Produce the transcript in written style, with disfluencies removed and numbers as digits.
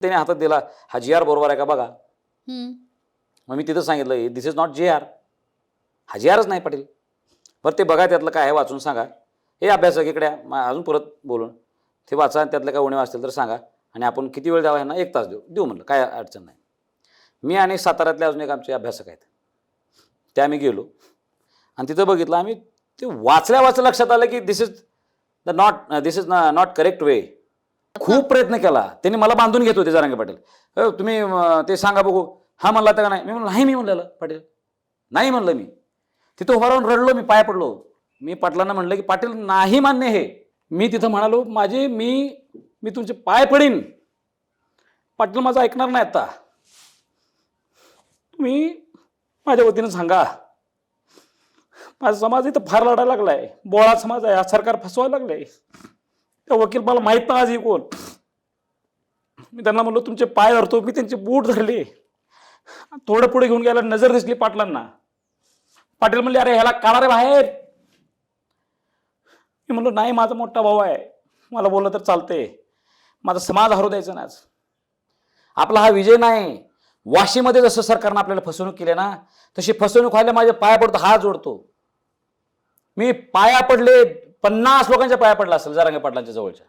त्याने हातात दिला, हा GR बरोबर आहे का बघा. मग मी तिथं सांगितलं दिस इज नॉट GR, हा GRच नाही पाटील. बरं ते बघा त्यातलं काय आहे वाचून सांगा. हे अभ्यासक इकडे अजून परत बोलून ते वाचा, त्यातलं काय उणीव असतील तर सांगा आणि आपण किती वेळ द्यावा ह्यांना, 1 तास देऊ म्हणलं, काय अडचण नाही. मी आणि साताऱ्यातले अजून एक आमचे अभ्यासक आहेत, ते आम्ही गेलो आणि तिथं बघितलं आम्ही. ते वाचल्या लक्षात आलं की दिस इज नॉट करेक्ट वे. खूप प्रयत्न केला त्यांनी, मला बांधून घेत होते जरांगे पाटील. तुम्ही ते सांगा बघू, हा म्हणला तर का नाही. मी म्हणलं नाही, मी म्हणलेलं पाटील नाही म्हणलं. मी तिथं उभा राहून रडलो, मी पाय पडलो. मी पाटलांना म्हणलं की पाटील नाही मान्य हे. मी तिथं म्हणालो मी तुमचे पाय पडीन, पाटील माझं ऐकणार नाही. आता तुम्ही माझ्या वतीनं सांगा, माझा समाज इथं फार लढायला लागलाय, बोळा समाज आहे, सरकार फसवायला लागलंय. त्या वकील मला माहित नाही आज ही कोण. मी त्यांना म्हणलो तुमचे पाय धरतो. मी त्यांचे बूट धरले, थोडं पुढे घेऊन गेला, नजर दिसली पाटलांना. पाटील म्हणले अरे ह्याला काढा रे बाहेर. मी म्हणलो नाही, माझा मोठा भाऊ आहे, मला बोललं तर चालतंय, माझा समाज हरवू द्यायचा नाही. आपला हा विजय नाही. वाशीमध्ये जसं सरकारनं आपल्याला फसवणूक केली ना, तशी फसवणूक व्हायला माझ्या पाया पडतो, हात जोडतो. मी पाया पडले, 50 लोकांच्या पाया पडला असेल जरांगे पाटलांच्या जवळच्या.